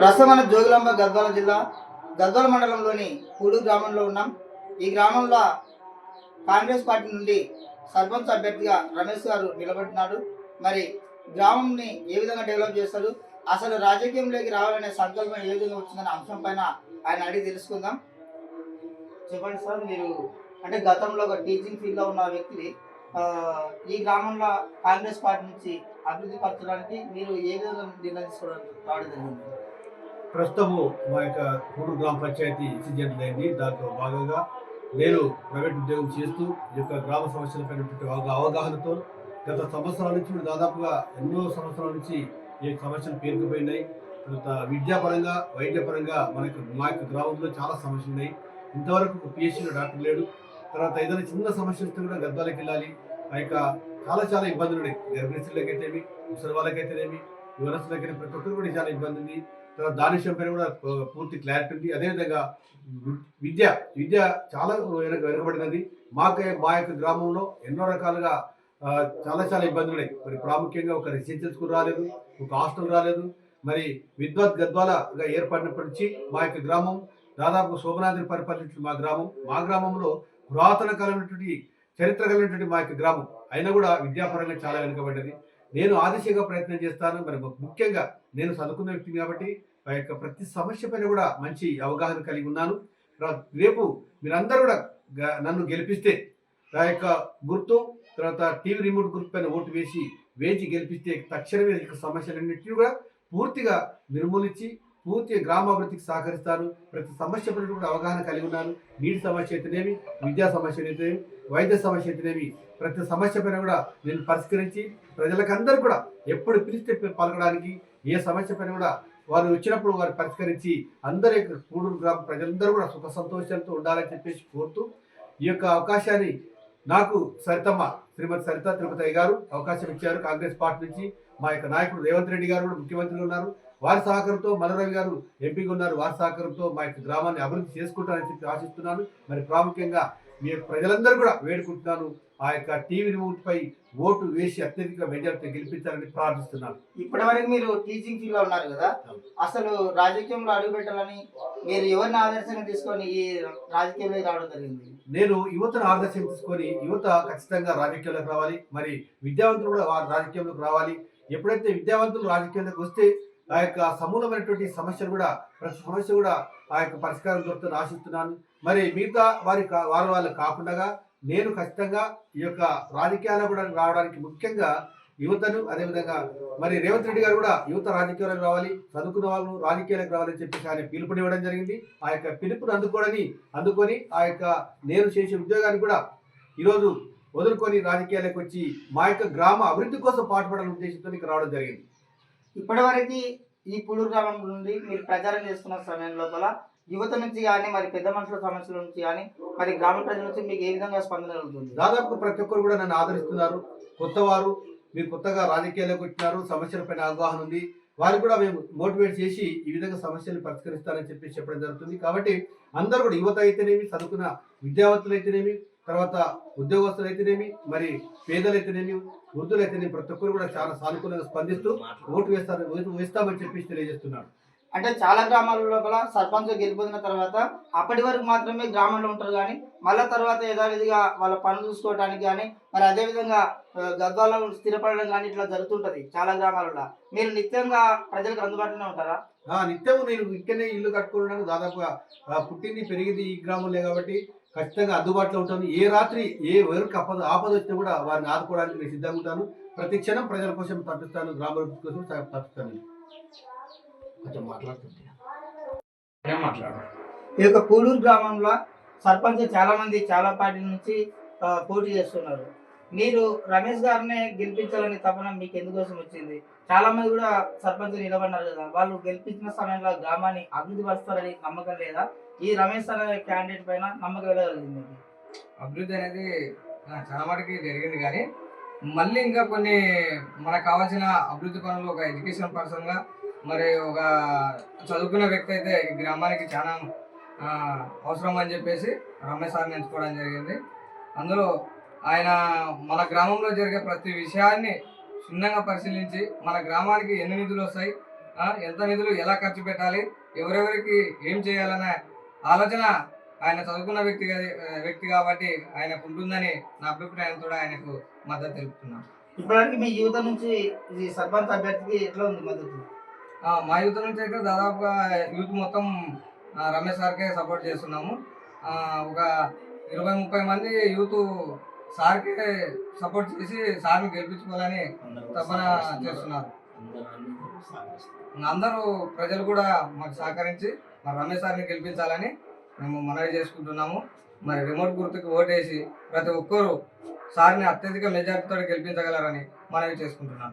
ప్రస్తుతం మన జోగులాంబ గద్వాల జిల్లా గద్వాల మండలంలోని పూడూరు గ్రామంలో ఉన్నాం. ఈ గ్రామంలో కాంగ్రెస్ పార్టీ నుండి సర్పంచ్ అభ్యర్థిగా రమేష్ గారు నిలబడినాడు. మరి గ్రామంని ఏ విధంగా డెవలప్ చేస్తారు, అసలు రాజకీయంలోకి రావాలనే సంకల్పం ఏ విధంగా వచ్చిందనే అంశం పైన ఆయన అడిగి తెలుసుకుందాం. చెప్పండి సార్, మీరు అంటే గతంలో ఒక టీచింగ్ ఫీల్డ్లో ఉన్న వ్యక్తి ఈ గ్రామంలో కాంగ్రెస్ పార్టీ నుంచి అభివృద్ధి పరచడానికి మీరు ఏ విధంగా నిర్ణయం తీసుకోవడానికి రావడం జరిగింది? ప్రస్తుతము మా యొక్క పూడూరు గ్రామ పంచాయతీ ఇన్సిడెంట్ అయింది. దాంట్లో భాగంగా నేను ప్రైవేట్ ఉద్యోగం చేస్తూ ఈ యొక్క గ్రామ సమస్యలపైనటువంటి అవగాహనతో గత సంవత్సరాల నుంచి దాదాపుగా ఎన్నో సంవత్సరాల నుంచి ఈ సమస్యలు పేరుకుపోయినాయి. తర్వాత విద్యాపరంగా వైద్యపరంగా మా యొక్క గ్రామంలో చాలా సమస్యలు ఉన్నాయి. ఇంతవరకు పిహెచ్సిలో డాక్టర్ లేడు. తర్వాత ఏదైనా చిన్న సమస్య వస్తే కూడా గద్వాలకి వెళ్ళాలి. ఆ యొక్క చాలా ఇబ్బందులు ఉన్నాయి. గర్భిణీలకైతేమి, ముసలి వాళ్ళకైతేనేమి, యువనస్తులకైతే ప్రతి ఒక్కరు కూడా చాలా ఇబ్బంది ఉంది. తర్వాత దాని విషయం పైన కూడా పూర్తి క్లారిటీ ఉంది. అదేవిధంగా విద్య చాలా వెనుకబడినది. మా యొక్క గ్రామంలో ఎన్నో రకాలుగా చాలా ఇబ్బందులు ఉన్నాయి. మరి ప్రాముఖ్యంగా ఒక రెసిడెన్షియల్ స్కూల్ రాలేదు, ఒక హాస్టల్ రాలేదు. మరి విద్వత్ గద్వాలగా ఏర్పడినప్పటి నుంచి మా యొక్క గ్రామం దాదాపు శోభనాద్రి పరిపాలించిన మా గ్రామంలో పురాతన కాలమైనటువంటి చరిత్ర కలిగినటువంటి మా యొక్క గ్రామం అయినా కూడా విద్యాపరంగా చాలా వెనుకబడ్డది. నేను ఆ దిశగా ప్రయత్నం చేస్తాను. మరి ముఖ్యంగా నేను చదువుకున్న వ్యక్తిని కాబట్టి ఆ యొక్క ప్రతి సమస్య పైన కూడా మంచి అవగాహన కలిగి ఉన్నాను. రేపు మీరందరూ కూడా నన్ను గెలిపిస్తే ఆ యొక్క గుర్తు, తర్వాత టీవీ రిమోట్ గుర్తు పైన ఓటు వేసి గెలిపిస్తే తక్షణమే సమస్యలన్నింటినీ కూడా పూర్తిగా నిర్మూలించి పూర్తిగా గ్రామాభివృద్ధికి సహకరిస్తాను. ప్రతి సమస్య పైన కూడా అవగాహన కలిగి ఉన్నాను. నీటి సమస్య అయితేనేమి, విద్యా సమస్య అయితేనేమి, వైద్య సమస్య అయితేనేమి, ప్రతి సమస్య పైన కూడా నేను పరిష్కరించి ప్రజలకందరూ కూడా ఎప్పుడు పిలిస్తే పలకడానికి, ఏ సమస్య పైన కూడా వారు వచ్చినప్పుడు వారు పరిష్కరించి అందరి పూడూరు గ్రామ ప్రజలందరూ కూడా సుఖ సంతోషాలతో ఉండాలని చెప్పేసి కోరుతూ ఈ యొక్క అవకాశాన్ని నాకు శ్రీమతి సరిత తిరుపతి గారు అవకాశం ఇచ్చారు. కాంగ్రెస్ పార్టీ నుంచి మా యొక్క నాయకుడు రేవంత్ రెడ్డి గారు కూడా ముఖ్యమంత్రిగా ఉన్నారు. వారి సహకారంతో మనోరవి గారు ఎంపీగా ఉన్నారు. వారి సహకారంతో మా యొక్క గ్రామాన్ని అభివృద్ధి చేసుకుంటారని చెప్పి ఆశిస్తున్నాను. మరి ప్రాముఖ్యంగా మీ ప్రజలందరూ కూడా వేడుకుంటున్నాను, ఆ యొక్క టీవీ రిమోట్ పై ఓటు వేసి అత్యధిక మెజార్టీ గెలిపించాలని ప్రార్థిస్తున్నాను. ఇప్పటి వరకు మీరు టీచింగ్ ఫీల్డ్ లో ఉన్నారు కదా, అసలు రాజకీయంలో అడుగు పెట్టాలని మీరు ఎవరిని ఆదర్శంగా తీసుకొని ఈ రాజకీయంలో రావడం జరిగింది? నేను యువతను ఆదర్శం తీసుకొని యువత ఖచ్చితంగా రాజకీయాల్లోకి రావాలి. మరి విద్యావంతులు కూడా రాజకీయంలోకి రావాలి. ఎప్పుడైతే విద్యావంతులు రాజకీయాల్లోకి వస్తే ఆ యొక్క సమూలమైనటువంటి సమస్యలు కూడా ప్రతి సమస్య కూడా ఆ యొక్క పరిష్కారం దొరుకుతుందని ఆశిస్తున్నాను. మరి మిగతా వాళ్ళు కాకుండా నేను ఖచ్చితంగా ఈ యొక్క రాజకీయాల్లో కూడా రావడానికి ముఖ్యంగా యువతను, అదేవిధంగా మరి రేవంత్ రెడ్డి గారు కూడా యువత రాజకీయాలకు రావాలి, చదువుకున్న వాళ్ళు రాజకీయాలకు రావాలని చెప్పేసి ఆయన పిలుపునివ్వడం జరిగింది. ఆ యొక్క పిలుపుని అందుకొని ఆ యొక్క నేను చేసే ఉద్యోగాన్ని కూడా ఈరోజు వదులుకొని రాజకీయాలకు వచ్చి మా యొక్క గ్రామ అభివృద్ధి కోసం పాటుపడాలనే ఉద్దేశంతో ఇక్కడ రావడం జరిగింది. ఇప్పటి వరకు ఈ పూడూరు గ్రామం నుండి మీరు ప్రచారం చేస్తున్న సమయం లోపల యువత నుంచి కానీ, మరి పెద్ద మనుషుల సమస్యల నుంచి కానీ, మరి గ్రామ ప్రజల నుంచి మీకు ఏ విధంగా స్పందన ఉంటుంది? దాదాపు ప్రతి ఒక్కరు కూడా నన్ను ఆదరిస్తున్నారు. మీరు కొత్తగా రాజకీయాలకు వచ్చినారు, సమస్యలపైన అవగాహన ఉంది, వారికి కూడా మేము మోటివేట్ చేసి ఈ విధంగా సమస్యలను పరిష్కరిస్తారని చెప్పి చెప్పడం జరుగుతుంది. కాబట్టి అందరూ కూడా యువత అయితేనేమి, చదువుకున్న విద్యావంతులు అయితేనేమి, తర్వాత ఉద్యోగస్తులు అయితేనేమి, మరి పేదలైతేనేమి, వృద్ధులైతేనేమి ప్రతి ఒక్కరు కూడా చాలా సానుకూలంగా స్పందిస్తూ ఓటు వేస్తామని చెప్పి తెలియజేస్తున్నాడు. అంటే చాలా గ్రామాల లోపల సర్పంచ్ గెలిపొందిన తర్వాత అప్పటి వరకు మాత్రమే గ్రామంలో ఉంటారు, కానీ మళ్ళీ తర్వాత యథావిధిగా వాళ్ళ పనులు చూసుకోవడానికి కానీ, మరి అదేవిధంగా గద్వాలలో స్థిరపడడం కానీ ఇట్లా జరుగుతుంటది చాలా గ్రామాలలో. మీరు నిత్యంగా ప్రజలకు అందుబాటులోనే ఉంటారా? నిత్యం నేను ఇక్కడనే ఇల్లు కట్టుకోవడానికి దాదాపుగా పుట్టింది పెరిగింది ఈ గ్రామంలో కాబట్టి ఖచ్చితంగా అందుబాటులో ఉంటాను. ఏ రాత్రి ఎవరికి ఆపద వచ్చినా కూడా వారిని ఆదుకోవడానికి నేను సిద్ధంగా ఉంటాను. ప్రతి క్షణం ప్రజల కోసం తప్పిస్తాను, గ్రామాభివృద్ధి కోసం తప్పిస్తాను. ఈ యొక్క పూడూరు గ్రామంలో సర్పంచ్ చాలా మంది చాలా పార్టీల నుంచి పోటీ చేస్తున్నారు. మీరు రమేష్ గారిని గెలిపించాలని తపన మీకు ఎందుకోసం వచ్చింది? చాలా మంది కూడా సర్పంచ్ నిలబడినారు కదా, వాళ్ళు గెలిపించిన సమయంలో గ్రామాన్ని అభివృద్ధి పరుస్తారని నమ్మకం లేదా? ఈ రమేష్ అనే క్యాండిడేట్ పైన నమ్మకం వెళ్ళగలిగింది? అభివృద్ధి అనేది చాలా మటుకి జరిగింది, కానీ మళ్ళీ ఇంకా కొన్ని మనకు కావాల్సిన అభివృద్ధి పనులు ఒక ఎడ్యుకేషన్ పర్సన్గా, మరి ఒక చదువుకున్న వ్యక్తి అయితే ఈ గ్రామానికి చాలా అవసరం అని చెప్పేసి రమేష్ సార్ని ఎంచుకోవడం జరిగింది. అందులో ఆయన మన గ్రామంలో జరిగే ప్రతి విషయాన్ని క్షుణ్ణంగా పరిశీలించి మన గ్రామానికి ఎన్ని నిధులు వస్తాయి, ఎంత నిధులు ఎలా ఖర్చు పెట్టాలి, ఎవరెవరికి ఏం చేయాలనే ఆలోచన ఆయన చదువుకున్న వ్యక్తి కాబట్టి ఆయనకు ఉంటుందని నా అభిప్రాయంతో ఆయనకు మద్దతు తెలుపుతున్నాను. ఇప్పటివరకు మీ యువత నుంచి ఈ సర్పంచ్ అభ్యర్థికి ఎట్లా ఉంది మద్దతు? మా యూత్ నుంచి అయితే దాదాపుగా యూత్ మొత్తం రమేష్ సార్కే సపోర్ట్ చేస్తున్నాము. ఒక 20-30 మంది యూత్ సార్కే సపోర్ట్ చేసి సార్ని గెలిపించుకోవాలని తపన చేస్తున్నారు. అందరూ ప్రజలు కూడా మాకు సహకరించి మరి రమేష్ సార్ని గెలిపించాలని మేము మనవి చేసుకుంటున్నాము. మరి రిమోట్ గుర్తుకు ఓటేసి ప్రతి ఒక్కరూ సార్ని అత్యధిక మెజార్టీతో గెలిపించగలరని మనవి చేసుకుంటున్నాను.